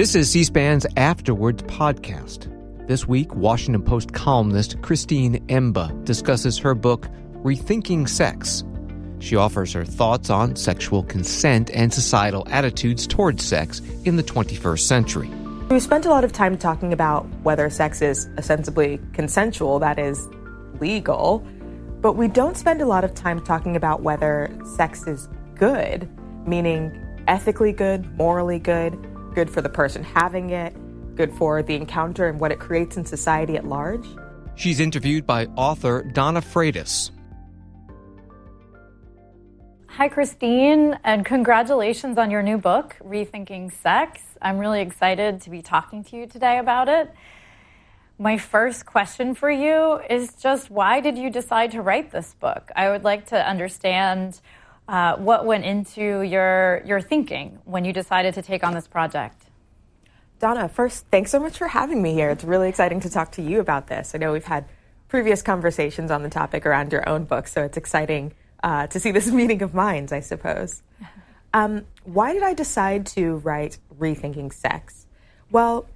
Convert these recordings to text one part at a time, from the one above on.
This is C-SPAN's Afterwards podcast. This week, Washington Post columnist Christine Emba discusses her book, Rethinking Sex. She offers her thoughts on sexual consent and societal attitudes towards sex in the 21st century. We spent a lot of time talking about whether sex is ostensibly consensual, that is, legal, but we don't spend a lot of time talking about whether sex is good, meaning ethically good, morally good, good for the person having it, good for the encounter and what it creates in society at large. She's interviewed by author Donna Freitas. Hi, Christine, and congratulations on your new book, Rethinking Sex. I'm really excited to be talking to you today about it. My first question for you is just, why did you decide to write this book? I would like to understand what went into your thinking when you decided to take on this project. Donna, first, thanks so much for having me here. It's really exciting to talk to you about this. I know we've had previous conversations on the topic around your own book, so it's exciting to see this meeting of minds, I suppose. Why did I decide to write Rethinking Sex? Well,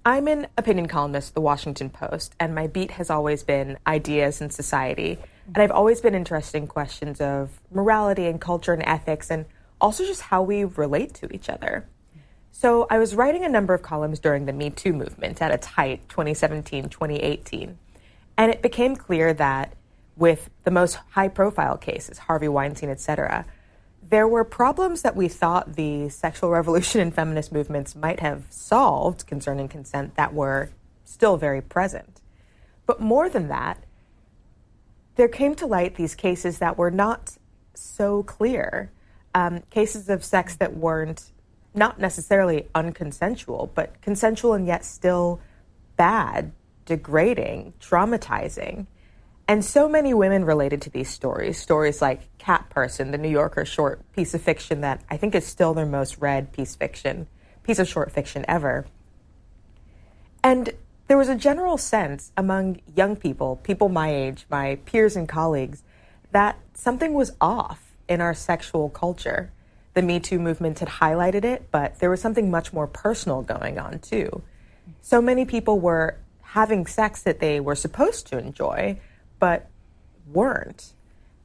I'm an opinion columnist at the Washington Post, and my beat has always been ideas and society. And I've always been interested in questions of morality and culture and ethics, and also just how we relate to each other. So I was writing a number of columns during the Me Too movement at its height, 2017, 2018. And it became clear that with the most high-profile cases, Harvey Weinstein, etc., there were problems that we thought the sexual revolution and feminist movements might have solved concerning consent that were still very present. But more than that, there came to light these cases that were not so clear, cases of sex that weren't not necessarily unconsensual, but consensual and yet still bad, degrading, traumatizing. And so many women related to these stories like Cat Person, the New Yorker short piece of fiction that I think is still their most read piece of short fiction ever. And there was a general sense among young people my age, my peers and colleagues, that something was off in our sexual culture. The Me Too movement had highlighted it, but there was something much more personal going on too. So many people were having sex that they were supposed to enjoy, but weren't.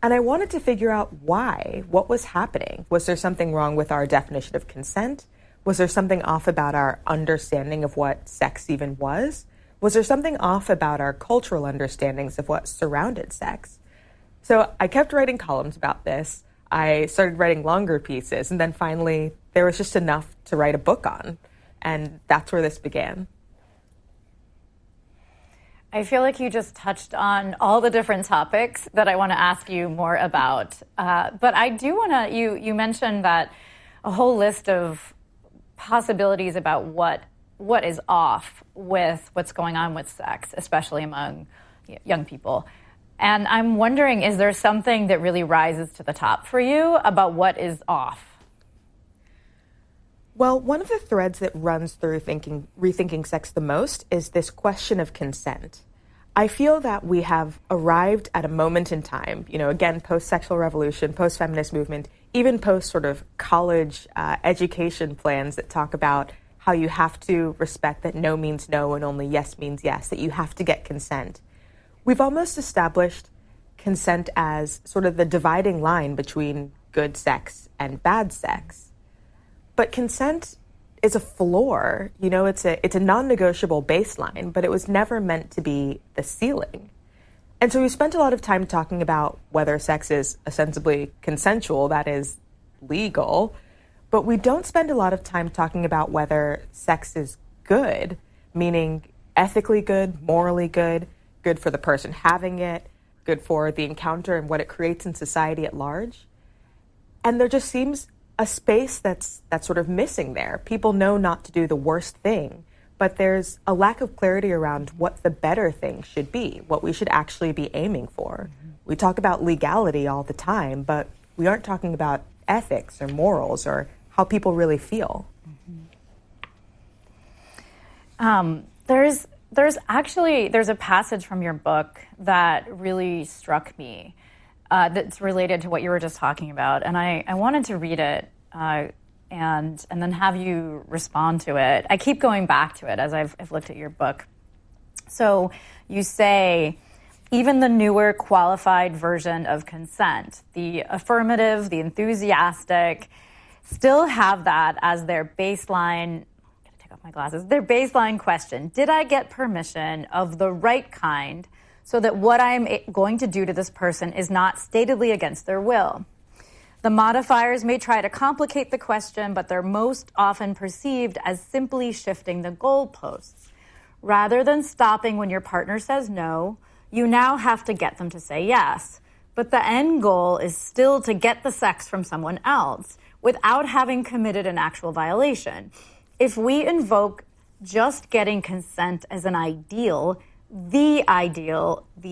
And I wanted to figure out why. What was happening? Was there something wrong with our definition of consent? Was there something off about our understanding of what sex even was? Was there something off about our cultural understandings of what surrounded sex? So I kept writing columns about this. I started writing longer pieces, and then finally there was just enough to write a book on. And that's where this began. I feel like you just touched on all the different topics that I want to ask you more about. But I do want to, you mentioned that a whole list of possibilities about what is off with what's going on with sex, especially among young people. And I'm wondering, is there something that really rises to the top for you about what is off? Well, one of the threads that runs through rethinking sex the most is this question of consent. I feel that we have arrived at a moment in time, again, post-sexual revolution, post-feminist movement, even post sort of college education plans that talk about how you have to respect that no means no and only yes means yes, that you have to get consent. We've almost established consent as sort of the dividing line between good sex and bad sex. But consent is a floor, it's a non-negotiable baseline, but it was never meant to be the ceiling. And so we spent a lot of time talking about whether sex is ostensibly consensual, that is, legal, but we don't spend a lot of time talking about whether sex is good, meaning ethically good, morally good, good for the person having it, good for the encounter and what it creates in society at large. And there just seems a space that's sort of missing there. People know not to do the worst thing, but there's a lack of clarity around what the better thing should be, what we should actually be aiming for. Mm-hmm. We talk about legality all the time, but we aren't talking about ethics or morals or how people really feel. Mm-hmm. There's a passage from your book that really struck me that's related to what you were just talking about. And I wanted to read it and then have you respond to it. I keep going back to it as I've looked at your book. So you say, even the newer qualified version of consent, the affirmative, the enthusiastic, still have that as their baseline. I'm going to take off my glasses. Their baseline question: did I get permission of the right kind so that what I'm going to do to this person is not statedly against their will? The modifiers may try to complicate the question, but they're most often perceived as simply shifting the goalposts. Rather than stopping when your partner says no, you now have to get them to say yes. But the end goal is still to get the sex from someone else without having committed an actual violation. If we invoke just getting consent as an ideal, the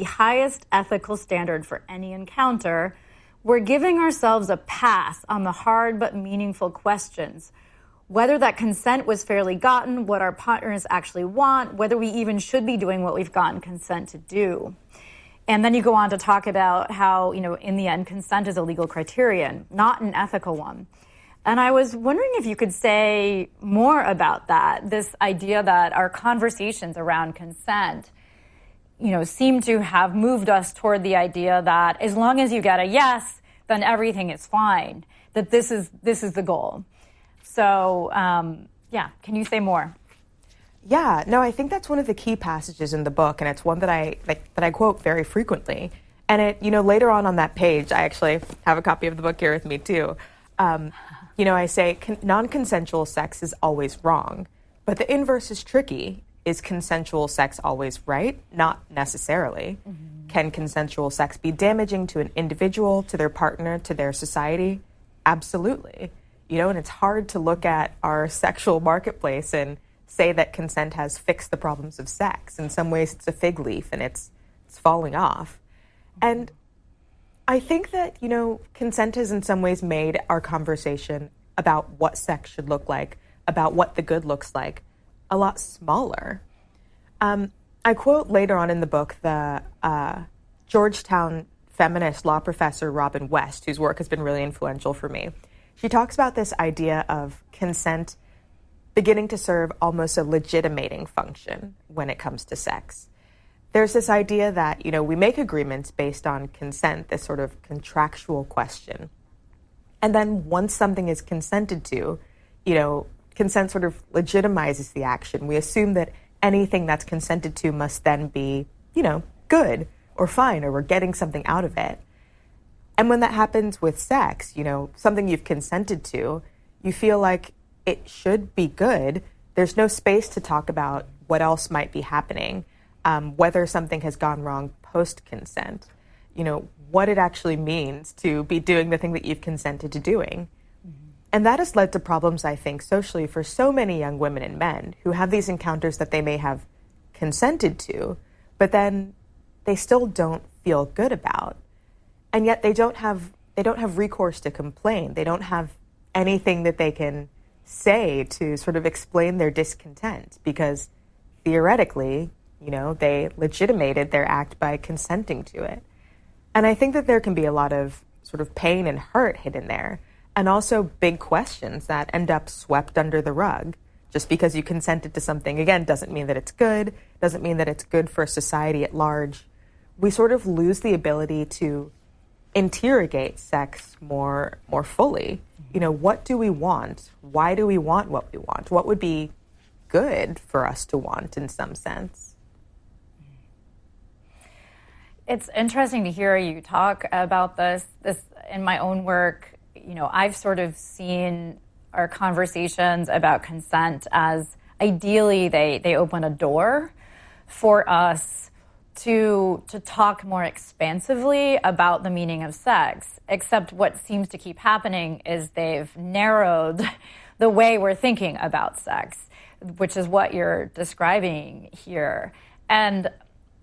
highest ethical standard for any encounter, we're giving ourselves a pass on the hard but meaningful questions. Whether that consent was fairly gotten, what our partners actually want, whether we even should be doing what we've gotten consent to do. And then you go on to talk about how, in the end, consent is a legal criterion, not an ethical one. And I was wondering if you could say more about that, this idea that our conversations around consent, seem to have moved us toward the idea that as long as you get a yes, then everything is fine, that this is the goal. So, can you say more? Yeah, no, I think that's one of the key passages in the book, and it's one that I quote very frequently. And it, later on that page, I actually have a copy of the book here with me too. I say non-consensual sex is always wrong, but the inverse is tricky. Is consensual sex always right? Not necessarily. Mm-hmm. Can consensual sex be damaging to an individual, to their partner, to their society? Absolutely. And it's hard to look at our sexual marketplace and say that consent has fixed the problems of sex. In some ways, it's a fig leaf and it's falling off. And I think that, consent has in some ways made our conversation about what sex should look like, about what the good looks like, a lot smaller. I quote later on in the book the Georgetown feminist law professor Robin West, whose work has been really influential for me. She talks about this idea of consent beginning to serve almost a legitimating function when it comes to sex. There's this idea that, we make agreements based on consent, this sort of contractual question. And then once something is consented to, consent sort of legitimizes the action. We assume that anything that's consented to must then be, good or fine, or we're getting something out of it. And when that happens with sex, something you've consented to, you feel like it should be good. There's no space to talk about what else might be happening, whether something has gone wrong post-consent, what it actually means to be doing the thing that you've consented to doing. Mm-hmm. And that has led to problems, I think, socially for so many young women and men who have these encounters that they may have consented to, but then they still don't feel good about. And yet they don't have recourse to complain. They don't have anything that they can say to sort of explain their discontent because theoretically, they legitimated their act by consenting to it. And I think that there can be a lot of sort of pain and hurt hidden there, and also big questions that end up swept under the rug. Just because you consented to something, again, doesn't mean that it's good, doesn't mean that it's good for society at large. We sort of lose the ability to interrogate sex more fully. What do we want? Why do we want what we want? What would be good for us to want in some sense? It's interesting to hear you talk about this in my own work. I've sort of seen our conversations about consent as ideally they open a door for us to talk more expansively about the meaning of sex, except what seems to keep happening is they've narrowed the way we're thinking about sex, which is what you're describing here. And,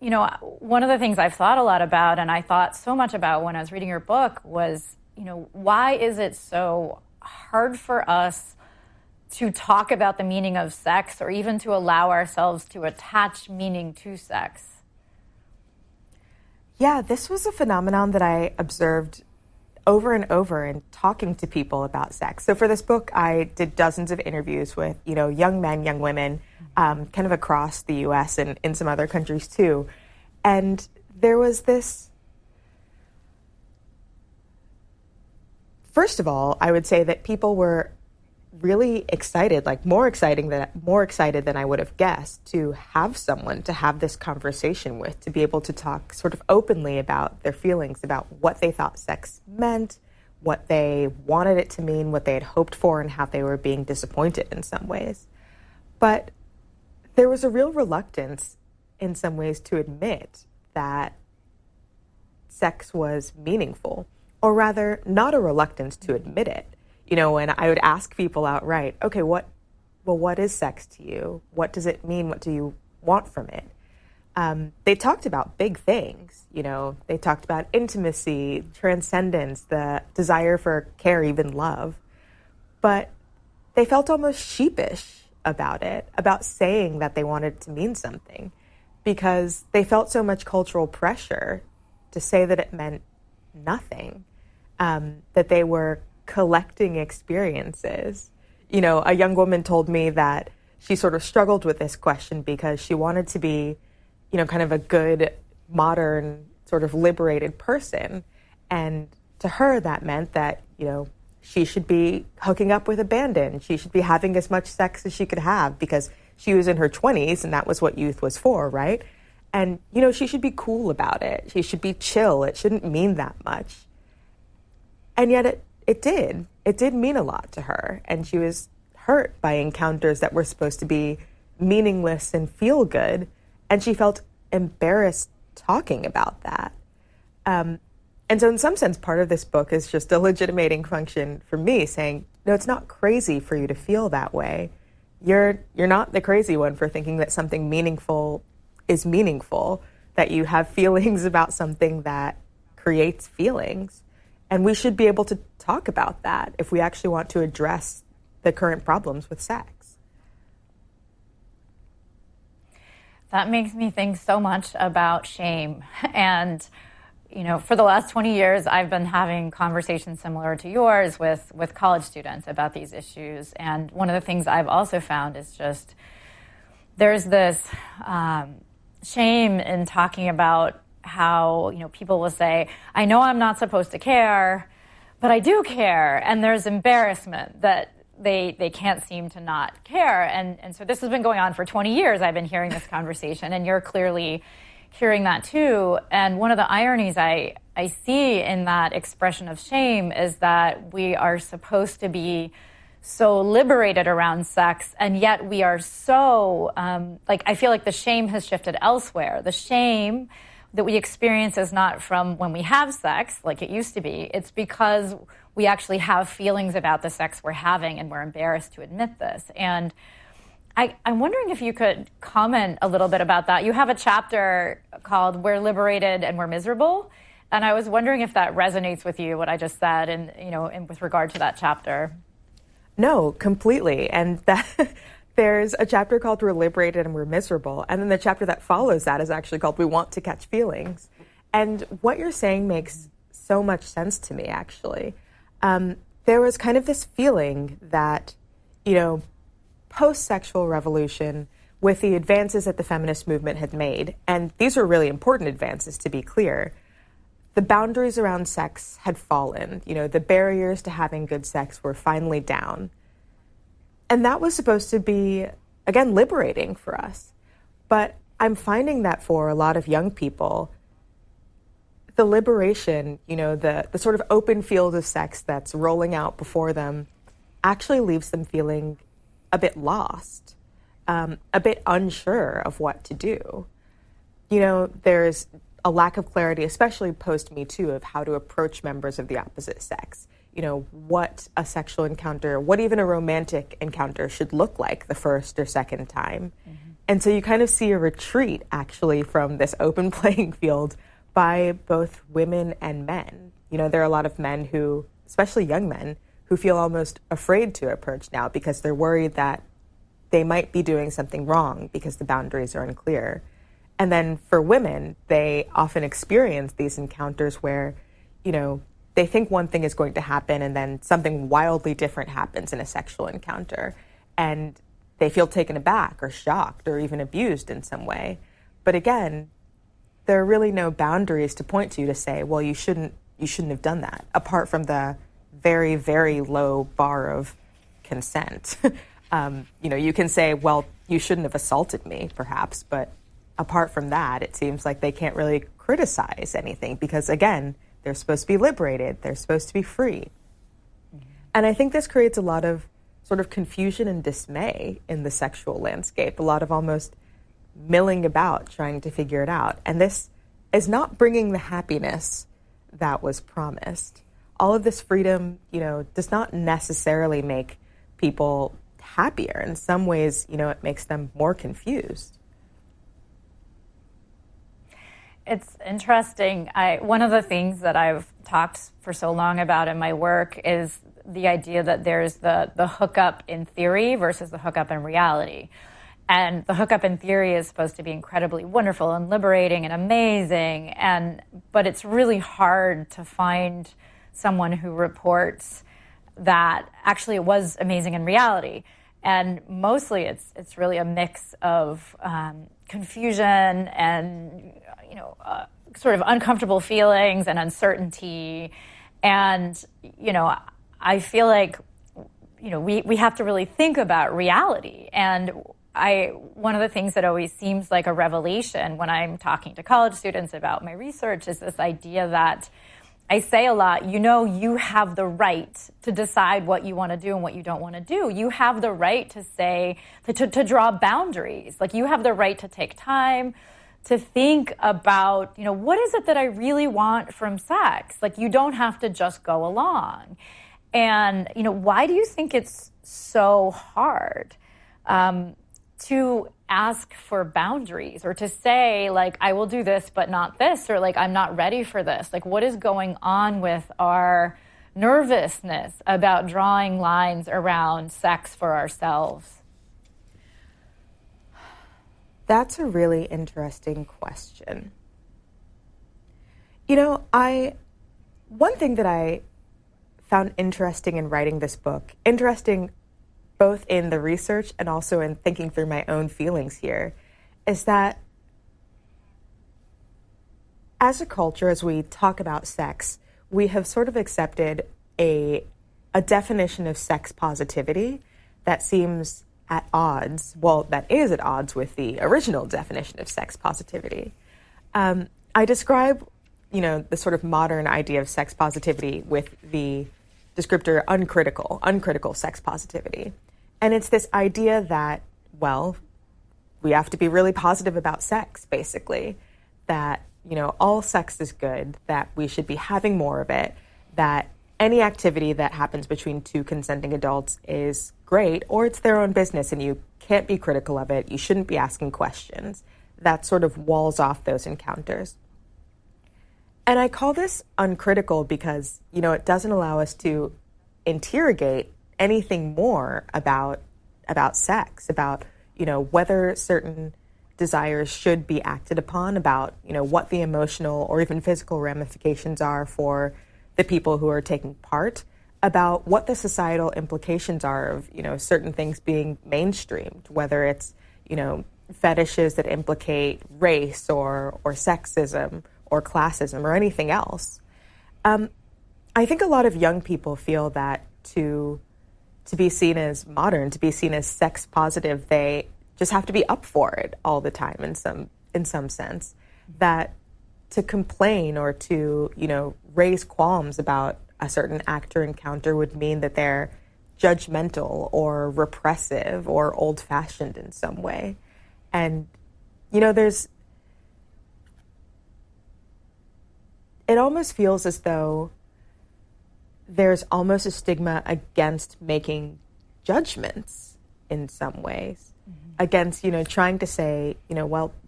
one of the things I've thought a lot about, and I thought so much about when I was reading your book, was, why is it so hard for us to talk about the meaning of sex or even to allow ourselves to attach meaning to sex? Yeah, this was a phenomenon that I observed over and over and talking to people about sex. So for this book, I did dozens of interviews with, young men, young women, kind of across the U.S. and in some other countries too. And there was this, first of all, I would say that people were really excited, like more excited than I would have guessed, to have someone to have this conversation with, to be able to talk sort of openly about their feelings, about what they thought sex meant, what they wanted it to mean, what they had hoped for, and how they were being disappointed in some ways. But there was a real reluctance in some ways to admit that sex was meaningful, or rather, not a reluctance to admit it. And I would ask people outright, okay, what is sex to you? What does it mean? What do you want from it? They talked about big things. They talked about intimacy, transcendence, the desire for care, even love. But they felt almost sheepish about it, about saying that they wanted it to mean something, because they felt so much cultural pressure to say that it meant nothing, that they were collecting experiences. A young woman told me that she sort of struggled with this question because she wanted to be, kind of a good, modern, sort of liberated person. And to her, that meant that, she should be hooking up with abandon. She should be having as much sex as she could have because she was in her 20s and that was what youth was for, right? And, she should be cool about it. She should be chill. It shouldn't mean that much. And yet it did. It did mean a lot to her. And she was hurt by encounters that were supposed to be meaningless and feel good. And she felt embarrassed talking about that. And so in some sense, part of this book is just a legitimating function for me, saying, no, it's not crazy for you to feel that way. You're not the crazy one for thinking that something meaningful is meaningful, that you have feelings about something that creates feelings. And we should be able to talk about that if we actually want to address the current problems with sex. That makes me think so much about shame. And, for the last 20 years, I've been having conversations similar to yours with college students about these issues. And one of the things I've also found is just there's this shame in talking about how, people will say, I know I'm not supposed to care, but I do care. And there's embarrassment that they can't seem to not care. And so this has been going on for 20 years. I've been hearing this conversation, and you're clearly hearing that too. And one of the ironies I see in that expression of shame is that we are supposed to be so liberated around sex, and yet we are so, I feel like the shame has shifted elsewhere. The shame that we experience is not from when we have sex, like it used to be. It's because we actually have feelings about the sex we're having, and we're embarrassed to admit this. And I'm wondering if you could comment a little bit about that. You have a chapter called We're Liberated and We're Miserable. And I was wondering if that resonates with you, what I just said, and with regard to that chapter. No, completely. And that there's a chapter called We're Liberated and We're Miserable. And then the chapter that follows that is actually called We Want to Catch Feelings. And what you're saying makes so much sense to me, actually. There was kind of this feeling that, post-sexual revolution, with the advances that the feminist movement had made, and these were really important advances, to be clear, the boundaries around sex had fallen. The barriers to having good sex were finally down. And that was supposed to be, again, liberating for us. But I'm finding that for a lot of young people, the liberation, the sort of open field of sex that's rolling out before them actually leaves them feeling a bit lost, a bit unsure of what to do. There's a lack of clarity, especially post-Me Too, of how to approach members of the opposite sex. What a sexual encounter, what even a romantic encounter should look like the first or second time. Mm-hmm. And so you kind of see a retreat, actually, from this open playing field by both women and men. There are a lot of men who, especially young men, who feel almost afraid to approach now because they're worried that they might be doing something wrong because the boundaries are unclear. And then for women, they often experience these encounters where, they think one thing is going to happen and then something wildly different happens in a sexual encounter. And they feel taken aback or shocked or even abused in some way. But again, there are really no boundaries to point to say, well, you shouldn't have done that, apart from the very, very low bar of consent. You can say, well, you shouldn't have assaulted me, perhaps, but apart from that, it seems like they can't really criticize anything because, again, they're supposed to be liberated, they're supposed to be free. And I think this creates a lot of sort of confusion and dismay in the sexual landscape, a lot of almost milling about trying to figure it out. And this is not bringing the happiness that was promised. All of this freedom, does not necessarily make people happier. In some ways, it makes them more confused. It's interesting. One of the things that I've talked for so long about in my work is the idea that there's the hookup in theory versus the hookup in reality. And the hookup in theory is supposed to be incredibly wonderful and liberating and amazing, but it's really hard to find someone who reports that actually it was amazing in reality. And mostly it's really a mix of confusion and sort of uncomfortable feelings and uncertainty. And I feel like we have to really think about reality. And one of the things that always seems like a revelation when I'm talking to college students about my research is this idea that I say a lot, you have the right to decide what you want to do and what you don't want to do. You have the right to say, to draw boundaries. Like, you have the right to take time to think about, what is it that I really want from sex? Like, you don't have to just go along. And, why do you think it's so hard to ask for boundaries or to say, like, I will do this, but not this, or like, I'm not ready for this? Like, what is going on with our nervousness about drawing lines around sex for ourselves? That's a really interesting question. One thing that I found interesting in writing this book, interesting both in the research and also in thinking through my own feelings here, is that as a culture, as we talk about sex, we have sort of accepted a definition of sex positivity that seems at odds, that is at odds with the original definition of sex positivity. I describe, the sort of modern idea of sex positivity with the descriptor uncritical sex positivity. And it's this idea that, we have to be really positive about sex, basically, that, all sex is good, that we should be having more of it, that any activity that happens between two consenting adults is great, or it's their own business and you can't be critical of it, you shouldn't be asking questions. That sort of walls off those encounters. And I call this uncritical because, it doesn't allow us to interrogate anything more about sex, about, whether certain desires should be acted upon, about, what the emotional or even physical ramifications are for the people who are taking part, about what the societal implications are of, certain things being mainstreamed, whether it's, fetishes that implicate race or sexism or classism or anything else. I think a lot of young people feel that to be seen as modern, to be seen as sex positive, they just have to be up for it all the time in some sense. That to complain or to, raise qualms about a certain act or encounter would mean that they're judgmental or repressive or old-fashioned in some way. And, it almost feels as though there's almost a stigma against making judgments in some ways, against, trying to say,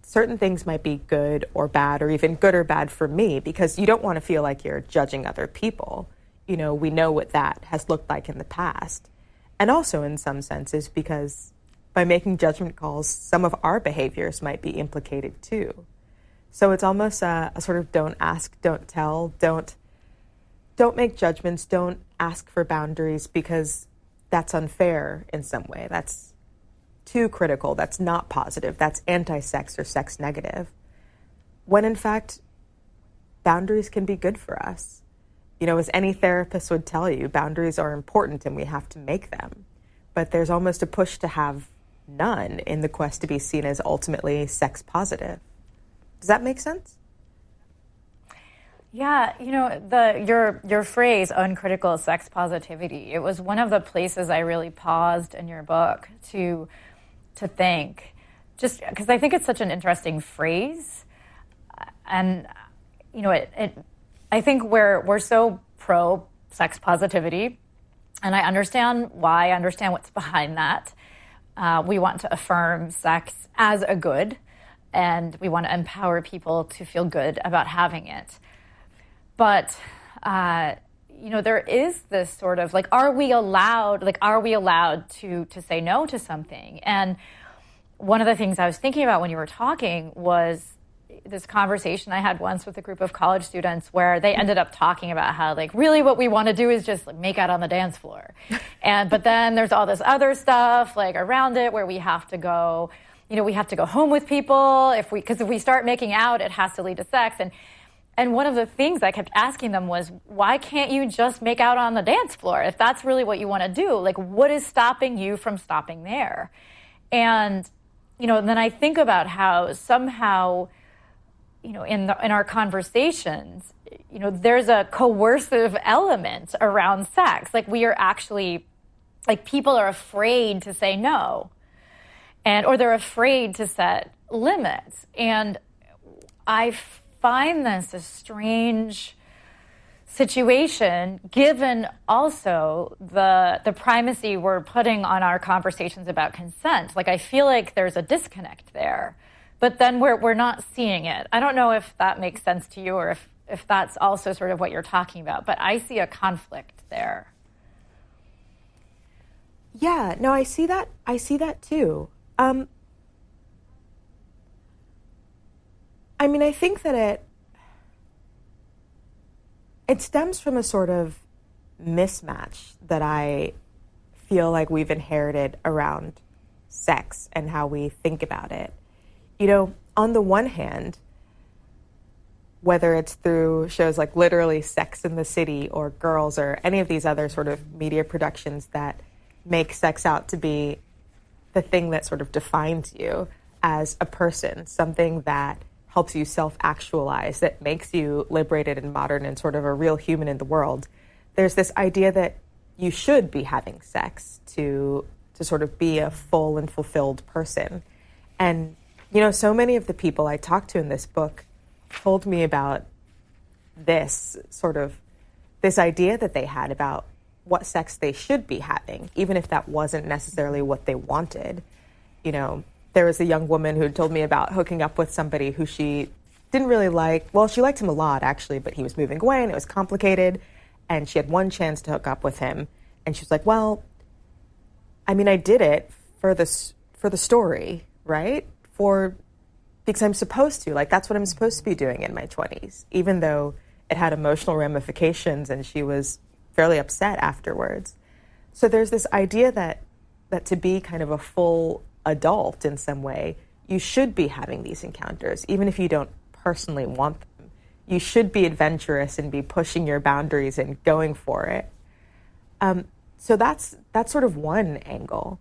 certain things might be good or bad, or even good or bad for me, because you don't want to feel like you're judging other people. We know what that has looked like in the past. And also in some senses, because by making judgment calls, some of our behaviors might be implicated too. So it's almost a sort of don't ask, don't tell, don't don't make judgments, don't ask for boundaries because that's unfair in some way. That's too critical. That's not positive. That's anti-sex or sex negative. When in fact, boundaries can be good for us. You know, as any therapist would tell you, boundaries are important and we have to make them. But there's almost a push to have none in the quest to be seen as ultimately sex positive. Does that make sense? Yeah, you know, your phrase, uncritical sex positivity, it was one of the places I really paused in your book to think, just because I think it's such an interesting phrase. And, you know, I think we're so pro sex positivity, and I understand why, I understand what's behind that. We want to affirm sex as a good, and we want to empower people to feel good about having it. But, you know, there is this sort of like, are we allowed to say no to something? And one of the things I was thinking about when you were talking was this conversation I had once with a group of college students where they ended up talking about how, like, really what we want to do is just like make out on the dance floor. But then there's all this other stuff like around it where we have to go, you know, we have to go home with people because if we start making out, it has to lead to sex. And one of the things I kept asking them was, why can't you just make out on the dance floor? If that's really what you want to do, like, what is stopping you from stopping there? And, you know, and then I think about how somehow, you know, in our conversations, you know, there's a coercive element around sex. Like, we are actually, like, people are afraid to say no, or they're afraid to set limits. And I find this a strange situation, given also the primacy we're putting on our conversations about consent. Like, I feel like there's a disconnect there, but then we're not seeing it. I don't know if that makes sense to you, or if that's also sort of what you're talking about, but I see a conflict there. Yeah, no, I see that. I see that too. I mean, I think that it stems from a sort of mismatch that I feel like we've inherited around sex and how we think about it. You know, on the one hand, whether it's through shows like literally Sex and the City or Girls or any of these other sort of media productions that make sex out to be the thing that sort of defines you as a person, something that helps you self-actualize, that makes you liberated and modern and sort of a real human in the world. There's this idea that you should be having sex to sort of be a full and fulfilled person. And, you know, so many of the people I talked to in this book told me about this idea that they had about what sex they should be having, even if that wasn't necessarily what they wanted. You know, there was a young woman who told me about hooking up with somebody who she didn't really like. Well, she liked him a lot, actually, but he was moving away and it was complicated. And she had one chance to hook up with him. And she was like, well, I mean, I did it for the story, right? Because I'm supposed to. Like, that's what I'm supposed to be doing in my 20s, even though it had emotional ramifications and she was fairly upset afterwards. So there's this idea that to be kind of a full adult in some way, you should be having these encounters, even if you don't personally want them. You should be adventurous and be pushing your boundaries and going for it. So that's sort of one angle.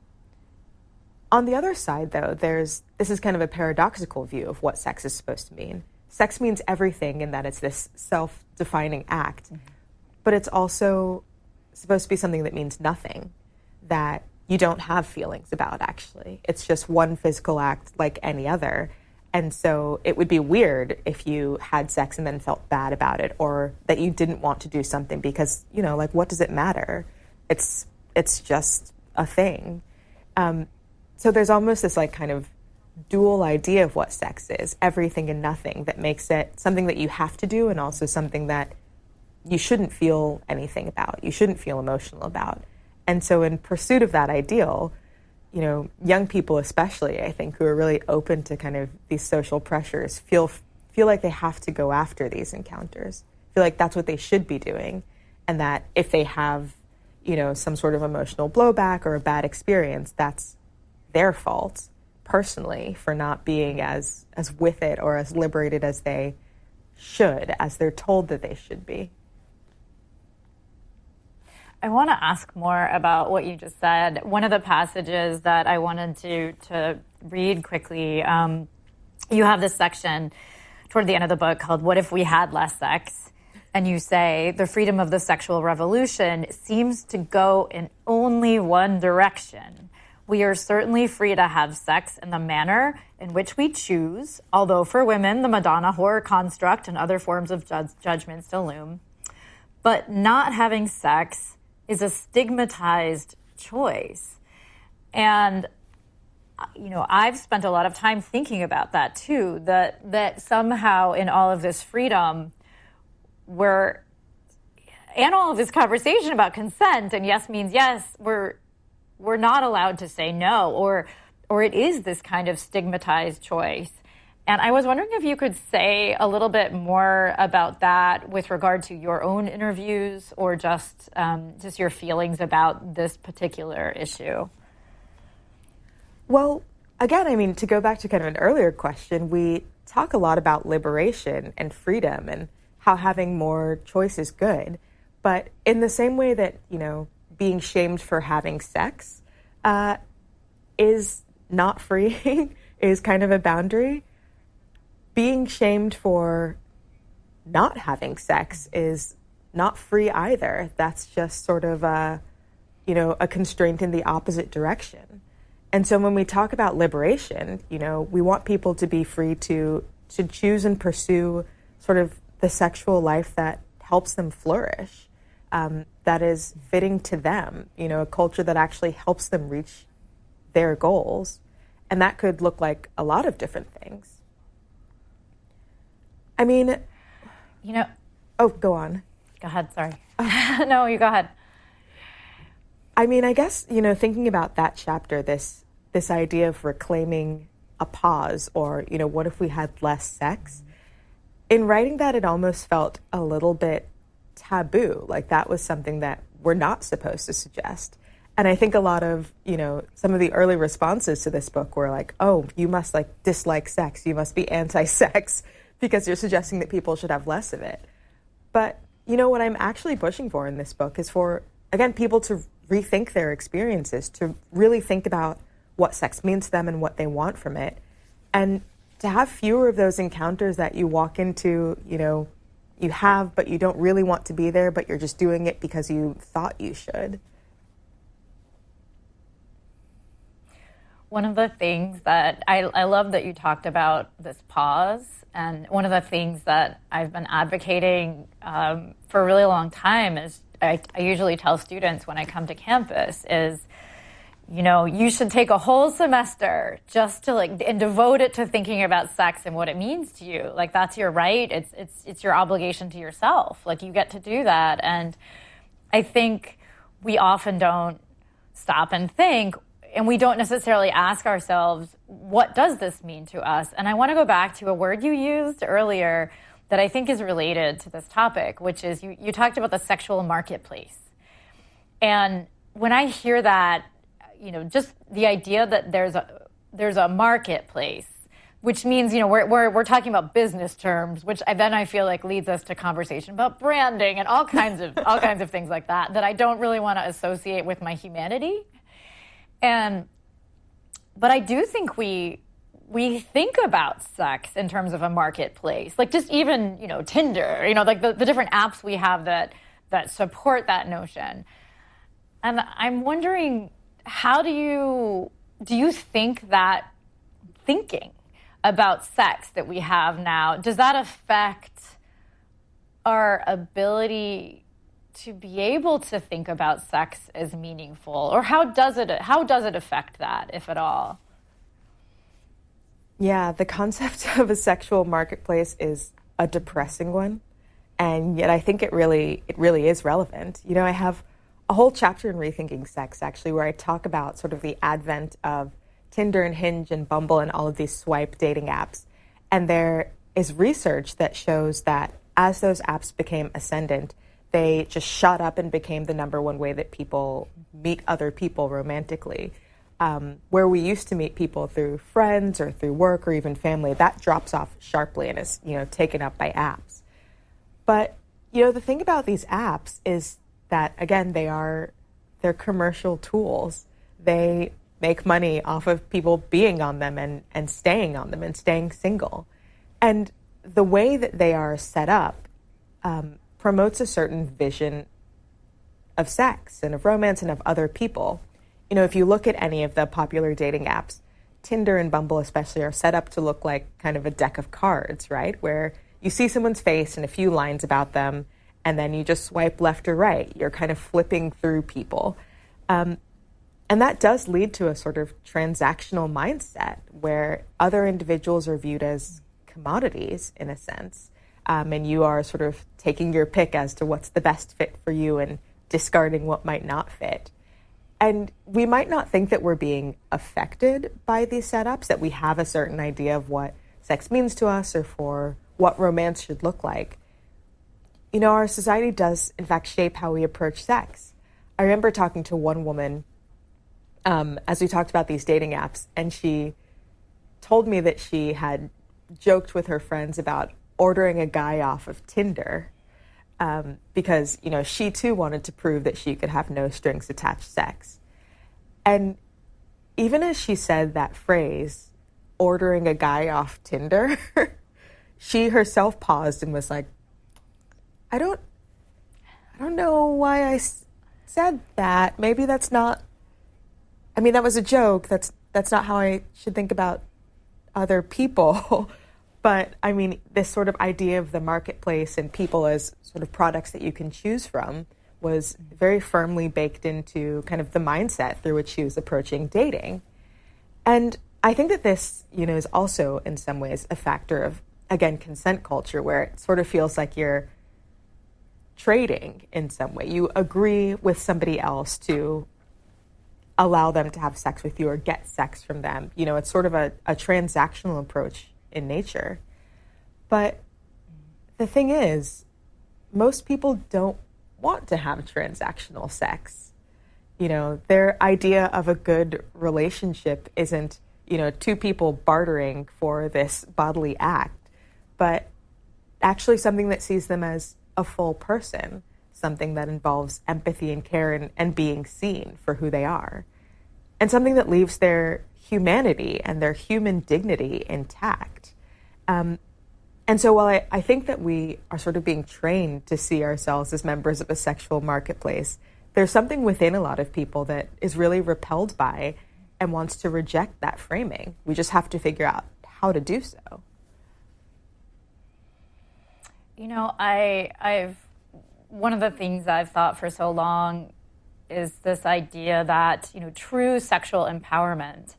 On the other side, though, this is kind of a paradoxical view of what sex is supposed to mean. Sex means everything in that it's this self-defining act, mm-hmm. but it's also supposed to be something that means nothing, that you don't have feelings about, actually. It's just one physical act like any other. And so it would be weird if you had sex and then felt bad about it, or that you didn't want to do something because, you know, like, what does it matter? It's just a thing. So there's almost this like kind of dual idea of what sex is, everything and nothing, that makes it something that you have to do and also something that you shouldn't feel anything about, you shouldn't feel emotional about. And so in pursuit of that ideal, you know, young people especially, I think, who are really open to kind of these social pressures feel like they have to go after these encounters, feel like that's what they should be doing. and that if they have, some sort of emotional blowback or a bad experience, that's their fault personally for not being as with it or as liberated as they should, as they're told that they should be. I want to ask more about what you just said. One of the passages that I wanted to read quickly, you have this section toward the end of the book called "What If We Had Less Sex?" And you say, the freedom of the sexual revolution seems to go in only one direction. We are certainly free to have sex in the manner in which we choose, although for women, the Madonna horror construct and other forms of judgment still loom. But not having sex is a stigmatized choice. And, I've spent a lot of time thinking about that too, that somehow in all of this freedom, and all of this conversation about consent, and yes means yes, we're not allowed to say no, or it is this kind of stigmatized choice. And I was wondering if you could say a little bit more about that with regard to your own interviews or just your feelings about this particular issue. Well, again, to go back to kind of an earlier question, we talk a lot about liberation and freedom and how having more choice is good. But in the same way that, being shamed for having sex is not freeing, is kind of a boundary, being shamed for not having sex is not free either. That's just sort of a constraint in the opposite direction. And so when we talk about liberation, we want people to be free to choose and pursue sort of the sexual life that helps them flourish, that is fitting to them, a culture that actually helps them reach their goals. And that could look like a lot of different things. Oh, go on. Go ahead, sorry. No, you go ahead. I guess, thinking about that chapter, this idea of reclaiming a pause or, what if we had less sex? In writing that, it almost felt a little bit taboo, like that was something that we're not supposed to suggest. And I think a lot of, some of the early responses to this book were like, oh, you must dislike sex, you must be anti-sex because you're suggesting that people should have less of it. But, what I'm actually pushing for in this book is for, again, people to rethink their experiences, to really think about what sex means to them and what they want from it, and to have fewer of those encounters that you walk into, you have, but you don't really want to be there, but you're just doing it because you thought you should. One of the things that I love that you talked about this pause, and one of the things that I've been advocating for a really long time is I usually tell students when I come to campus is, you should take a whole semester just to and devote it to thinking about sex and what it means to you. That's your right. It's your obligation to yourself. You get to do that. And I think we often don't stop and think, and we don't necessarily ask ourselves, what does this mean to us? And I want to go back to a word you used earlier that I think is related to this topic, which is you talked about the sexual marketplace. And when I hear that, just the idea that there's a marketplace, which means, we're talking about business terms, which I feel like leads us to conversation about branding and all kinds of things like that I don't really want to associate with my humanity. But I do think we think about sex in terms of a marketplace, just even, Tinder, the different apps we have that support that notion. And I'm wondering, how do you think that thinking about sex that we have now, does that affect our ability to be able to think about sex as meaningful? Or how does it affect that, if at all? Yeah, the concept of a sexual marketplace is a depressing one. And yet I think it really is relevant. I have a whole chapter in Rethinking Sex, actually, where I talk about sort of the advent of Tinder and Hinge and Bumble and all of these swipe dating apps. And there is research that shows that as those apps became ascendant, they just shot up and became the number one way that people meet other people romantically. Where we used to meet people through friends or through work or even family, that drops off sharply and is, taken up by apps. But, the thing about these apps is that, again, they're commercial tools. They make money off of people being on them and staying on them and staying single. And the way that they are set up promotes a certain vision of sex and of romance and of other people. If you look at any of the popular dating apps, Tinder and Bumble especially are set up to look like kind of a deck of cards, right? Where you see someone's face and a few lines about them, and then you just swipe left or right. You're kind of flipping through people. And that does lead to a sort of transactional mindset where other individuals are viewed as commodities, in a sense. And you are sort of taking your pick as to what's the best fit for you and discarding what might not fit. And we might not think that we're being affected by these setups, that we have a certain idea of what sex means to us or for what romance should look like. Our society does, in fact, shape how we approach sex. I remember talking to one woman as we talked about these dating apps, and she told me that she had joked with her friends about ordering a guy off of Tinder because, she too wanted to prove that she could have no strings attached sex. And even as she said that phrase, ordering a guy off Tinder, she herself paused and was like, I don't know why I said that. Maybe that's not, that was a joke. That's not how I should think about other people. But this sort of idea of the marketplace and people as sort of products that you can choose from was very firmly baked into kind of the mindset through which she was approaching dating. And I think that this, is also in some ways a factor of, again, consent culture, where it sort of feels like you're trading in some way. You agree with somebody else to allow them to have sex with you or get sex from them. It's sort of a transactional approach in nature. But the thing is, most people don't want to have transactional sex. Their idea of a good relationship isn't, two people bartering for this bodily act, but actually something that sees them as a full person, something that involves empathy and care and being seen for who they are, and something that leaves their humanity and their human dignity intact. And so while I think that we are sort of being trained to see ourselves as members of a sexual marketplace, there's something within a lot of people that is really repelled by and wants to reject that framing. We just have to figure out how to do so. I've one of the things I've thought for so long is this idea that, true sexual empowerment,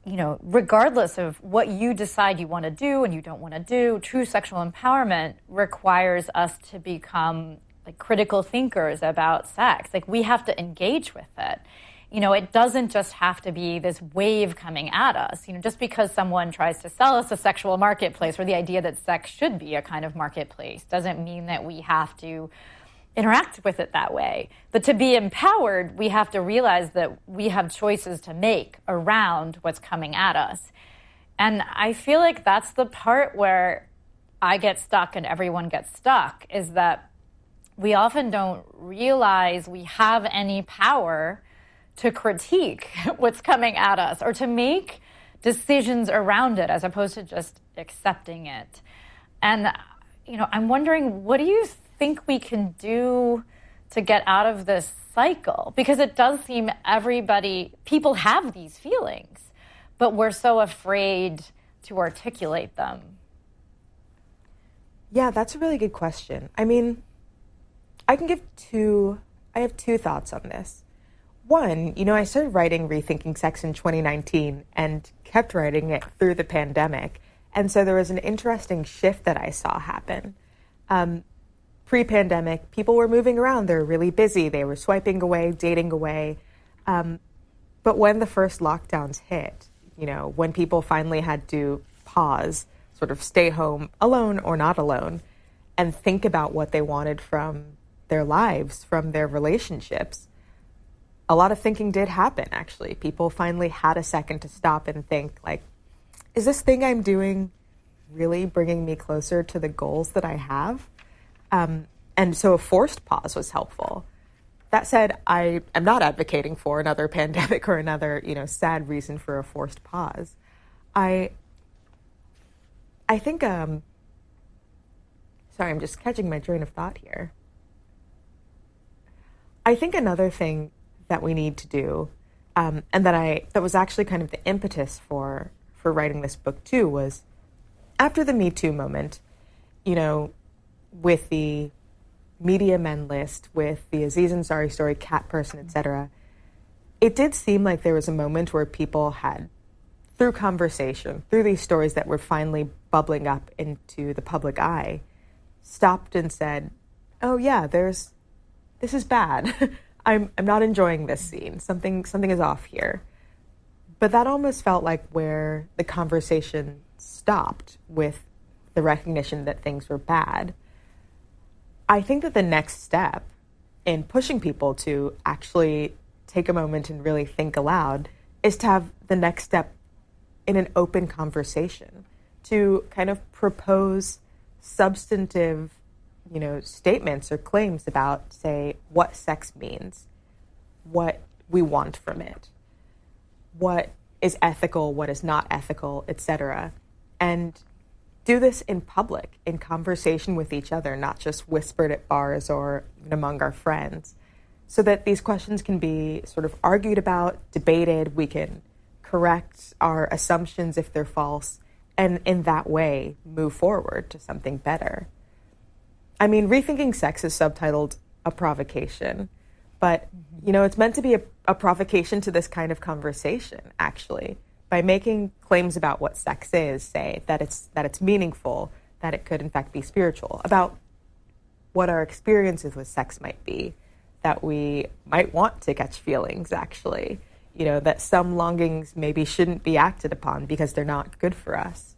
regardless of what you decide you want to do and you don't want to do, true sexual empowerment requires us to become critical thinkers about sex. We have to engage with it. It doesn't just have to be this wave coming at us. Just because someone tries to sell us a sexual marketplace or the idea that sex should be a kind of marketplace doesn't mean that we have to interact with it that way. But to be empowered, we have to realize that we have choices to make around what's coming at us. And I feel like that's the part where I get stuck and everyone gets stuck, is that we often don't realize we have any power to critique what's coming at us or to make decisions around it as opposed to just accepting it. And, I'm wondering, what do you think we can do to get out of this cycle? Because it does seem people have these feelings, but we're so afraid to articulate them. Yeah, that's a really good question. I have two thoughts on this. One, I started writing Rethinking Sex in 2019 and kept writing it through the pandemic. And so there was an interesting shift that I saw happen. Pre-pandemic, people were moving around. They were really busy. They were swiping away, dating away. But when the first lockdowns hit, when people finally had to pause, sort of stay home alone or not alone, and think about what they wanted from their lives, from their relationships, a lot of thinking did happen, actually. People finally had a second to stop and think, like, is this thing I'm doing really bringing me closer to the goals that I have? And so a forced pause was helpful. That said, I am not advocating for another pandemic or another, sad reason for a forced pause. I think, sorry, I'm just catching my train of thought here. I think another thing that we need to do, and that was actually kind of the impetus for writing this book too, was after the Me Too moment, with the media men list, with the Aziz Ansari story, Cat Person, etc., it did seem like there was a moment where people had, through conversation, through these stories that were finally bubbling up into the public eye, stopped and said, oh yeah, this is bad. I'm not enjoying this scene. Something is off here. But that almost felt like where the conversation stopped, with the recognition that things were bad. I think that the next step in pushing people to actually take a moment and really think aloud is to have the next step in an open conversation, to kind of propose substantive, statements or claims about, say, what sex means, what we want from it, what is ethical, what is not ethical, etc. And do this in public, in conversation with each other, not just whispered at bars or even among our friends, so that these questions can be sort of argued about, debated. We can correct our assumptions if they're false, and in that way move forward to something better. I mean, Rethinking Sex is subtitled A Provocation, but, it's meant to be a provocation to this kind of conversation, actually, by making claims about what sex is, say, that it's meaningful, that it could in fact be spiritual, about what our experiences with sex might be, that we might want to catch feelings, actually, that some longings maybe shouldn't be acted upon because they're not good for us.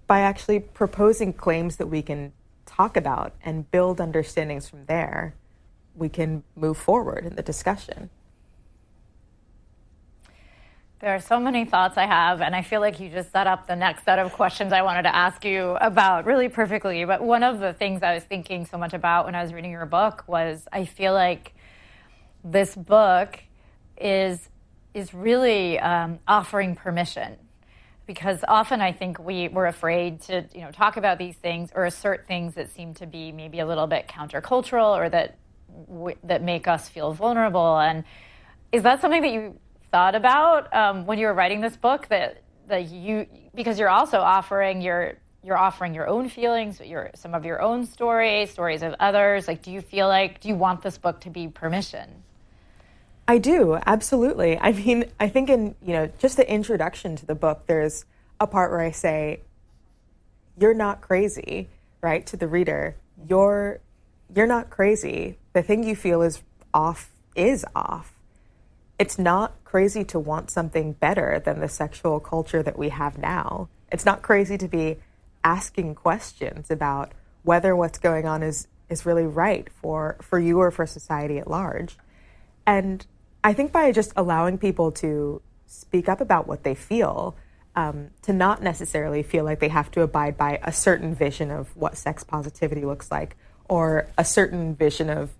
By actually proposing claims that we can talk about and build understandings from there, we can move forward in the discussion. There are so many thoughts I have, and I feel like you just set up the next set of questions I wanted to ask you about really perfectly. But one of the things I was thinking so much about when I was reading your book was, I feel like this book is really offering permission. Because often I think we're afraid to talk about these things or assert things that seem to be maybe a little bit countercultural, or that make us feel vulnerable. And is that something that you thought about when you were writing this book, that you, because you're also offering your own feelings, some of your own stories of others? Like, do you want this book to be permission? I do, absolutely. I mean, I think in, just the introduction to the book, there's a part where I say, you're not crazy, right? To the reader, you're not crazy. The thing you feel is off is off. It's not crazy to want something better than the sexual culture that we have now. It's not crazy to be asking questions about whether what's going on is really right for you or for society at large. And I think by just allowing people to speak up about what they feel, to not necessarily feel like they have to abide by a certain vision of what sex positivity looks like, or a certain vision of,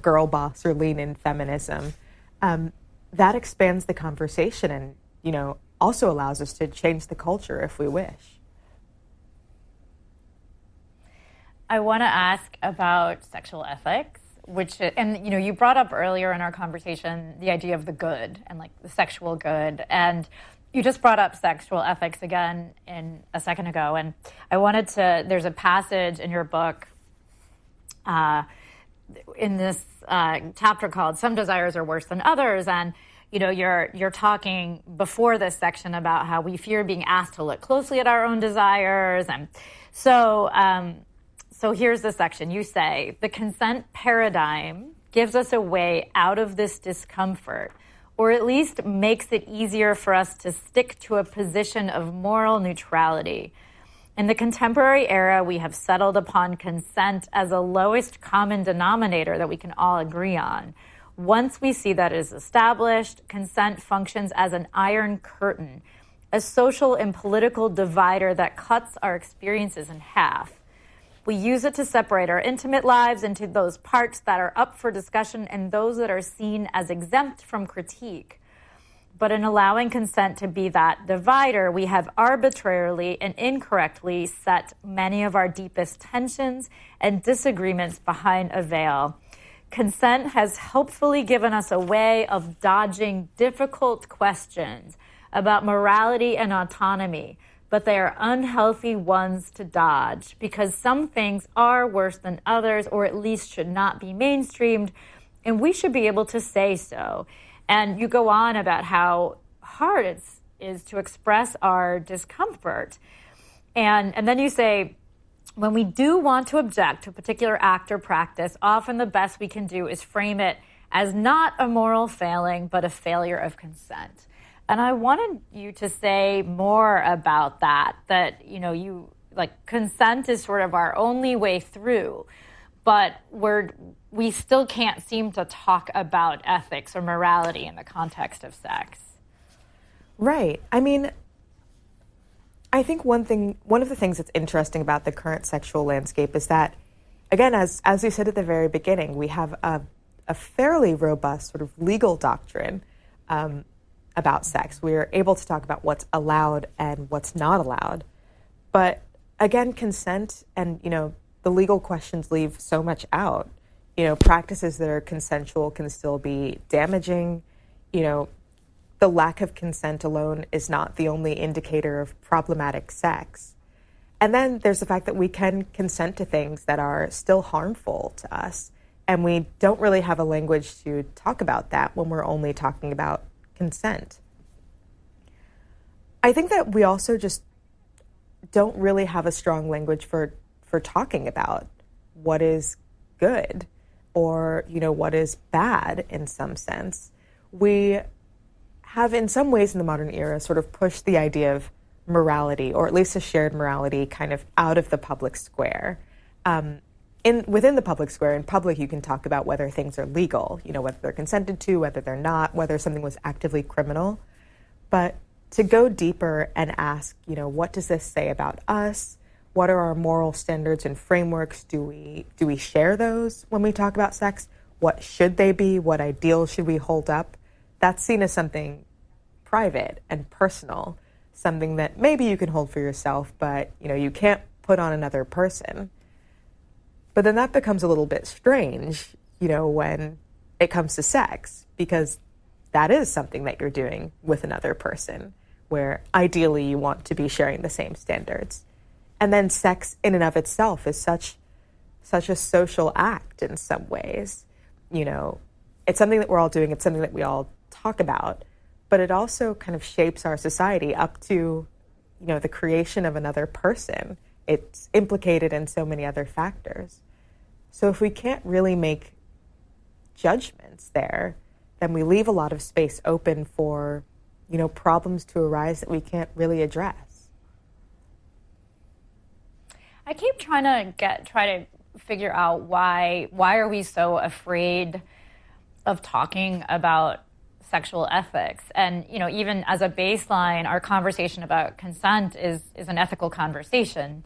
girl boss or lean-in feminism, that expands the conversation and, also allows us to change the culture if we wish. I want to ask about sexual ethics, you brought up earlier in our conversation the idea of the good and like the sexual good, and you just brought up sexual ethics again in a second ago, and I wanted to. There's a passage in your book, in this chapter called "Some Desires Are Worse Than Others," and you're talking before this section about how we fear being asked to look closely at our own desires, and So here's the section. You say, the consent paradigm gives us a way out of this discomfort, or at least makes it easier for us to stick to a position of moral neutrality. In the contemporary era, we have settled upon consent as a lowest common denominator that we can all agree on. Once we see that it is established, consent functions as an iron curtain, a social and political divider that cuts our experiences in half. We use it to separate our intimate lives into those parts that are up for discussion and those that are seen as exempt from critique. But in allowing consent to be that divider, we have arbitrarily and incorrectly set many of our deepest tensions and disagreements behind a veil. Consent has helpfully given us a way of dodging difficult questions about morality and autonomy, but they are unhealthy ones to dodge because some things are worse than others, or at least should not be mainstreamed, and we should be able to say so. And you go on about how hard it is to express our discomfort. And then you say, when we do want to object to a particular act or practice, often the best we can do is frame it as not a moral failing, but a failure of consent. And I wanted you to say more about that, consent is sort of our only way through, but we still can't seem to talk about ethics or morality in the context of sex. Right. I mean, I think one of the things that's interesting about the current sexual landscape is that, again, as we said at the very beginning, we have a fairly robust sort of legal doctrine about sex. We're able to talk about what's allowed and what's not allowed. But again, consent and, the legal questions leave so much out. Practices that are consensual can still be damaging. The lack of consent alone is not the only indicator of problematic sex. And then there's the fact that we can consent to things that are still harmful to us. And we don't really have a language to talk about that when we're only talking about consent. I think that we also just don't really have a strong language for talking about what is good or, what is bad in some sense. We have in some ways in the modern era sort of pushed the idea of morality, or at least a shared morality, kind of out of the public square. Within the public square, in public, you can talk about whether things are legal, whether they're consented to, whether they're not, whether something was actively criminal. But to go deeper and ask, what does this say about us? What are our moral standards and frameworks? Do we share those when we talk about sex? What should they be? What ideals should we hold up? That's seen as something private and personal, something that maybe you can hold for yourself, but you can't put on another person. But then that becomes a little bit strange, when it comes to sex, because that is something that you're doing with another person, where ideally you want to be sharing the same standards. And then sex in and of itself is such a social act in some ways. It's something that we're all doing. It's something that we all talk about, but it also kind of shapes our society up to, the creation of another person. It's implicated in so many other factors. So if we can't really make judgments there, then we leave a lot of space open for, problems to arise that we can't really address. I keep trying to figure out why are we so afraid of talking about sexual ethics? And, even as a baseline, our conversation about consent is an ethical conversation.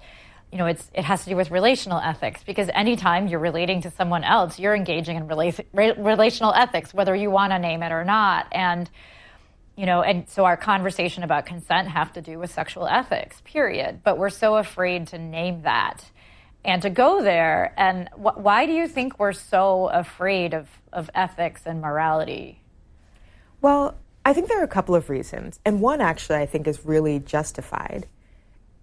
It has to do with relational ethics, because anytime you're relating to someone else, you're engaging in relational ethics, whether you want to name it or not. And so our conversation about consent have to do with sexual ethics, period. But we're so afraid to name that and to go there. And why do you think we're so afraid of ethics and morality? Well, I think there are a couple of reasons. And one actually I think is really justified.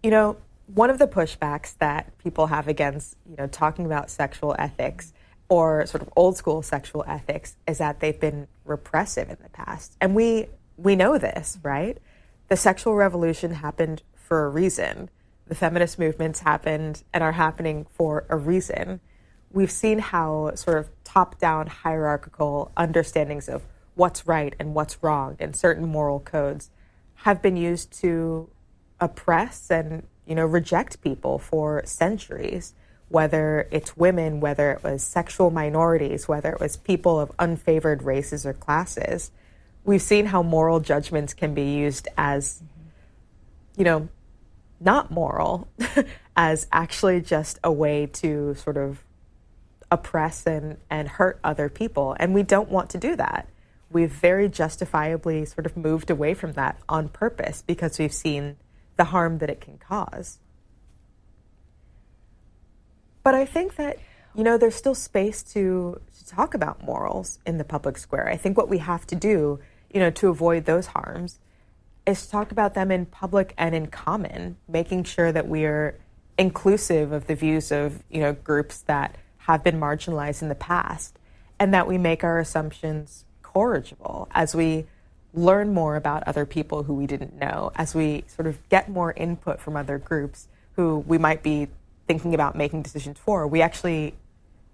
One of the pushbacks that people have against, talking about sexual ethics or sort of old school sexual ethics is that they've been repressive in the past. And we know this, right? The sexual revolution happened for a reason. The feminist movements happened and are happening for a reason. We've seen how sort of top-down hierarchical understandings of what's right and what's wrong and certain moral codes have been used to oppress and, reject people for centuries, whether it's women, whether it was sexual minorities, whether it was people of unfavored races or classes. We've seen how moral judgments can be used as, not moral, as actually just a way to sort of oppress and hurt other people. And we don't want to do that. We've very justifiably sort of moved away from that on purpose because we've seen the harm that it can cause. But I think that, there's still space to talk about morals in the public square. I think what we have to do, to avoid those harms is to talk about them in public and in common, making sure that we're inclusive of the views of, groups that have been marginalized in the past, and that we make our assumptions corrigible as we learn more about other people who we didn't know, as we sort of get more input from other groups who we might be thinking about making decisions for. We actually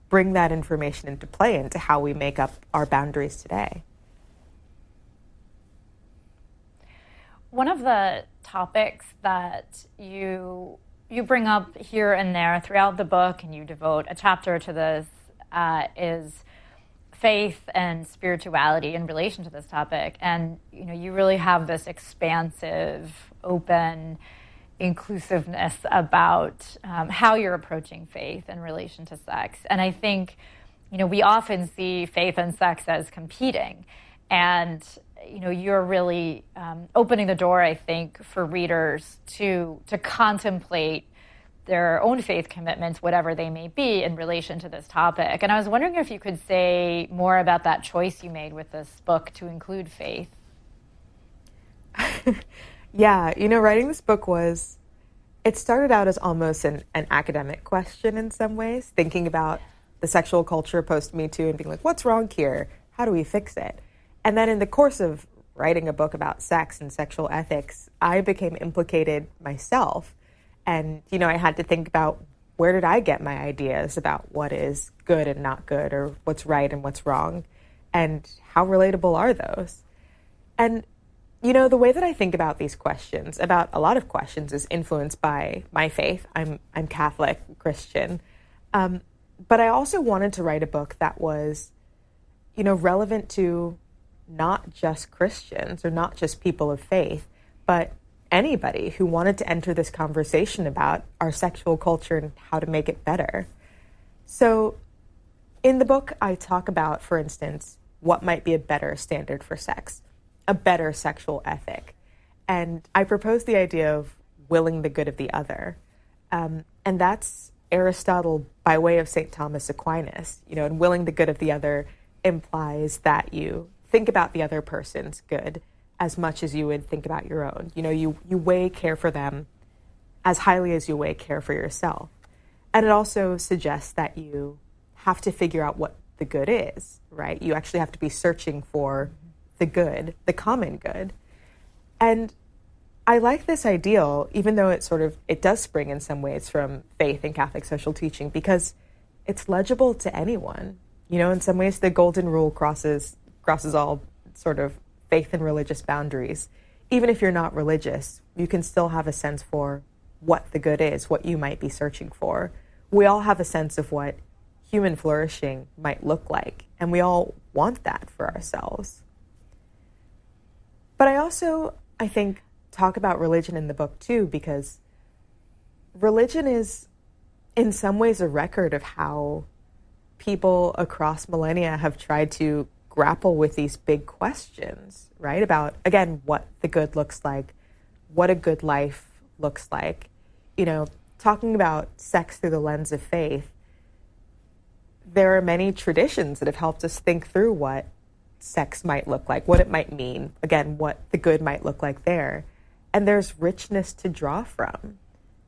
bring that information into play into how we make up our boundaries today. One of the topics that you bring up here and there throughout the book, and you devote a chapter to this, is faith and spirituality in relation to this topic. And, you really have this expansive, open inclusiveness about how you're approaching faith in relation to sex. And I think, we often see faith and sex as competing. And, you're really opening the door, I think, for readers to contemplate their own faith commitments, whatever they may be, in relation to this topic. And I was wondering if you could say more about that choice you made with this book to include faith. Yeah, writing this book it started out as almost an academic question in some ways, thinking about the sexual culture post-Me Too and being like, what's wrong here? How do we fix it? And then in the course of writing a book about sex and sexual ethics, I became implicated myself. And, I had to think about, where did I get my ideas about what is good and not good, or what's right and what's wrong, and how relatable are those? And, the way that I think about these questions, about a lot of questions, is influenced by my faith. I'm Catholic, Christian. But I also wanted to write a book that was, relevant to not just Christians or not just people of faith, but anybody who wanted to enter this conversation about our sexual culture and how to make it better. So in the book, I talk about, for instance, what might be a better standard for sex, a better sexual ethic. And I propose the idea of willing the good of the other. And that's Aristotle by way of St. Thomas Aquinas, and willing the good of the other implies that you think about the other person's good as much as you would think about your own. You weigh care for them as highly as you weigh care for yourself. And it also suggests that you have to figure out what the good is, right? You actually have to be searching for the good, the common good. And I like this ideal, even though it does spring in some ways from faith and Catholic social teaching, because it's legible to anyone. In some ways, the golden rule crosses all sort of faith and religious boundaries. Even if you're not religious, you can still have a sense for what the good is, what you might be searching for. We all have a sense of what human flourishing might look like, and we all want that for ourselves. But I also, I think, talk about religion in the book too, because religion is in some ways a record of how people across millennia have tried to grapple with these big questions, right? About, again, what the good looks like, what a good life looks like. Talking about sex through the lens of faith, there are many traditions that have helped us think through what sex might look like, what it might mean, again, what the good might look like there. And there's richness to draw from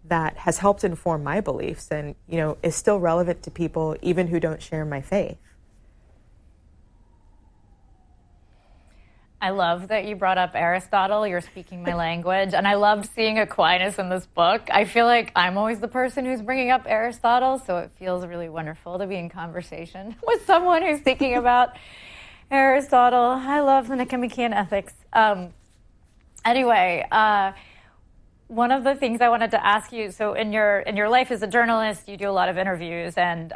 that has helped inform my beliefs and, is still relevant to people even who don't share my faith. I love that you brought up Aristotle. You're speaking my language. And I loved seeing Aquinas in this book. I feel like I'm always the person who's bringing up Aristotle, so it feels really wonderful to be in conversation with someone who's thinking about Aristotle. I love the Nicomachean Ethics. Anyway, one of the things I wanted to ask you, so in your life as a journalist, you do a lot of interviews, and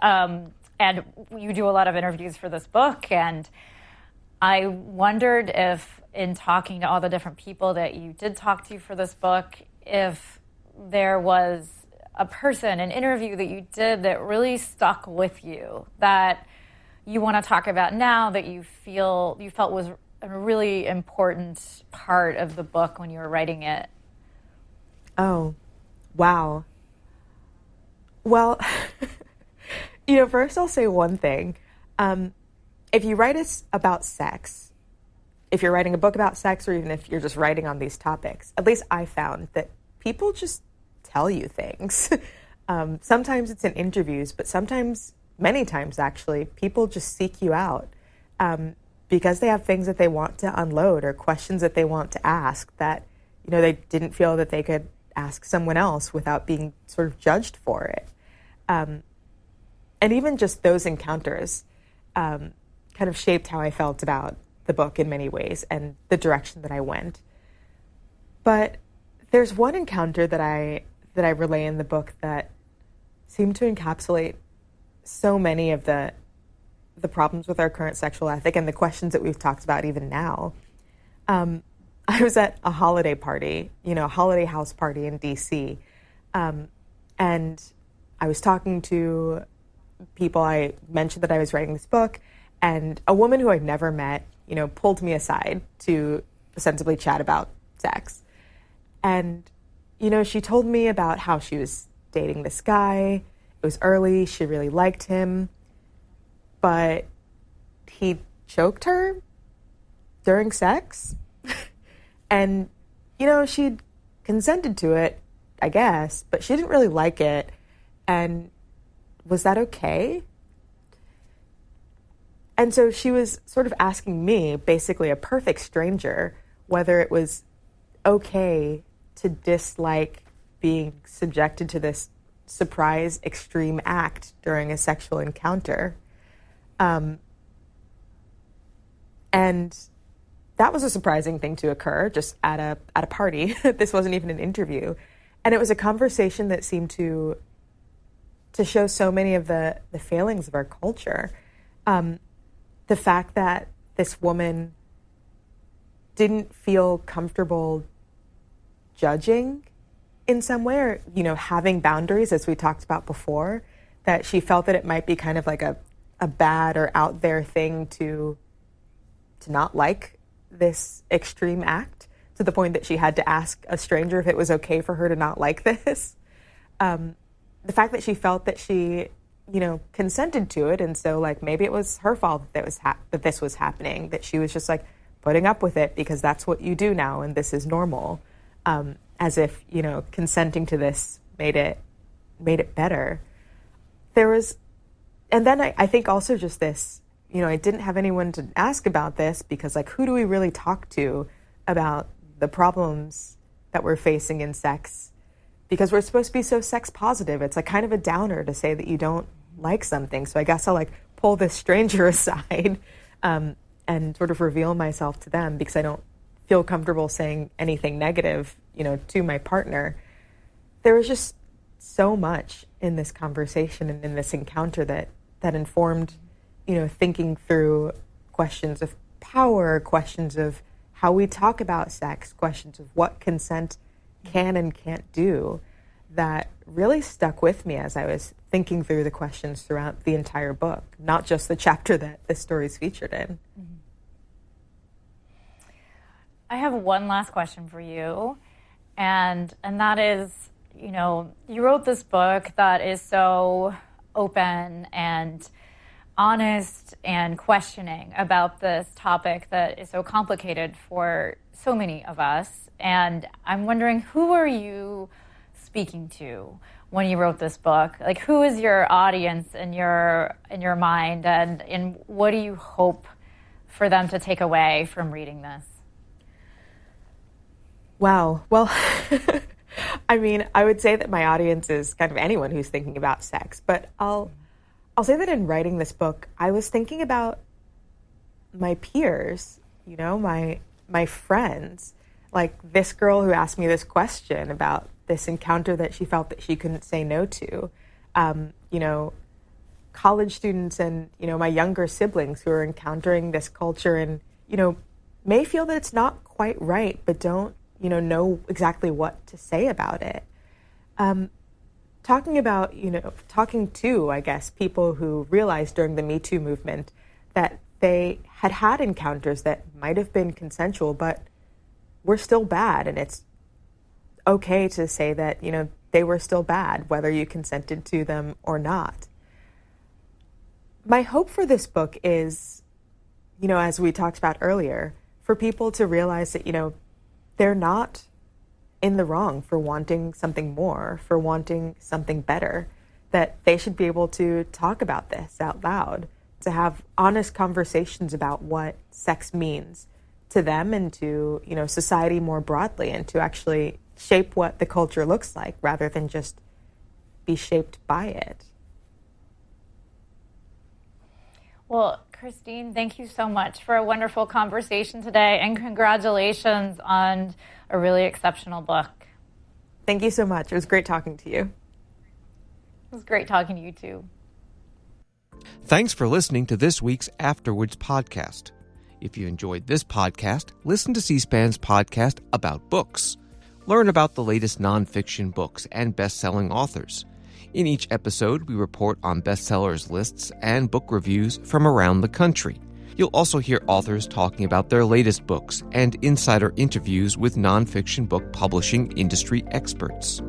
you do a lot of interviews for this book, and I wondered if, in talking to all the different people that you did talk to for this book, if there was a person, an interview that you did that really stuck with you, that you want to talk about now, that you felt was a really important part of the book when you were writing it. Oh, wow. Well, first I'll say one thing. If you write about sex, if you're writing a book about sex, or even if you're just writing on these topics, at least I found that people just tell you things. Sometimes it's in interviews, but many times actually, people just seek you out because they have things that they want to unload or questions that they want to ask that, they didn't feel that they could ask someone else without being sort of judged for it. And even just those encounters kind of shaped how I felt about the book in many ways and the direction that I went. But there's one encounter that I relay in the book that seemed to encapsulate so many of the problems with our current sexual ethic and the questions that we've talked about even now. I was at a holiday party, a holiday house party in DC, and I was talking to people. I mentioned that I was writing this book, and a woman who I'd never met, pulled me aside to ostensibly chat about sex. And, she told me about how she was dating this guy. It was early. She really liked him. But he choked her during sex. And, she'd consented to it, I guess, but she didn't really like it. And was that okay? And so she was sort of asking me, basically a perfect stranger, whether it was okay to dislike being subjected to this surprise extreme act during a sexual encounter. And that was a surprising thing to occur just at a party. This wasn't even an interview. And it was a conversation that seemed to show so many of the failings of our culture. The fact that this woman didn't feel comfortable judging in some way, or, having boundaries, as we talked about before, that she felt that it might be kind of like a bad or out there thing to not like this extreme act, to the point that she had to ask a stranger if it was okay for her to not like this. The fact that she felt that she, consented to it, and so maybe it was her fault that this was happening, that she was just putting up with it because that's what you do now and this is normal, as if consenting to this made it better. And then I think also just this, I didn't have anyone to ask about this because who do we really talk to about the problems that we're facing in sex? Because we're supposed to be so sex positive. It's kind of a downer to say that you don't like something. So I guess I'll pull this stranger aside and sort of reveal myself to them because I don't feel comfortable saying anything negative, to my partner. There was just so much in this conversation and in this encounter that informed, thinking through questions of power, questions of how we talk about sex, questions of what consent can and can't do, that really stuck with me as I was thinking through the questions throughout the entire book, not just the chapter that this story is featured in. Mm-hmm. I have one last question for you, and that is, you wrote this book that is so open and honest and questioning about this topic that is so complicated for so many of us. And I'm wondering, who are you speaking to when you wrote this book? Who is your audience in your mind, and what do you hope for them to take away from reading this? Wow. Well, I mean, I would say that my audience is kind of anyone who's thinking about sex, but I'll say that in writing this book, I was thinking about my peers, my friends, Like this girl who asked me this question about this encounter that she felt that she couldn't say no to. College students and, my younger siblings who are encountering this culture and, may feel that it's not quite right, but don't, know exactly what to say about it. Talking to, I guess, people who realized during the Me Too movement that they had encounters that might have been consensual, but were still bad. And it's okay to say that, they were still bad, whether you consented to them or not. My hope for this book is, as we talked about earlier, for people to realize that, they're not in the wrong for wanting something more, for wanting something better, that they should be able to talk about this out loud, to have honest conversations about what sex means to them and to, society more broadly, and to actually shape what the culture looks like rather than just be shaped by it. Well, Christine, thank you so much for a wonderful conversation today, and congratulations on a really exceptional book. Thank you so much. It was great talking to you. It was great talking to you, too. Thanks for listening to this week's Afterwards podcast. If you enjoyed this podcast, listen to C-SPAN's podcast about books. Learn about the latest nonfiction books and best-selling authors. In each episode, we report on bestsellers lists and book reviews from around the country. You'll also hear authors talking about their latest books and insider interviews with nonfiction book publishing industry experts.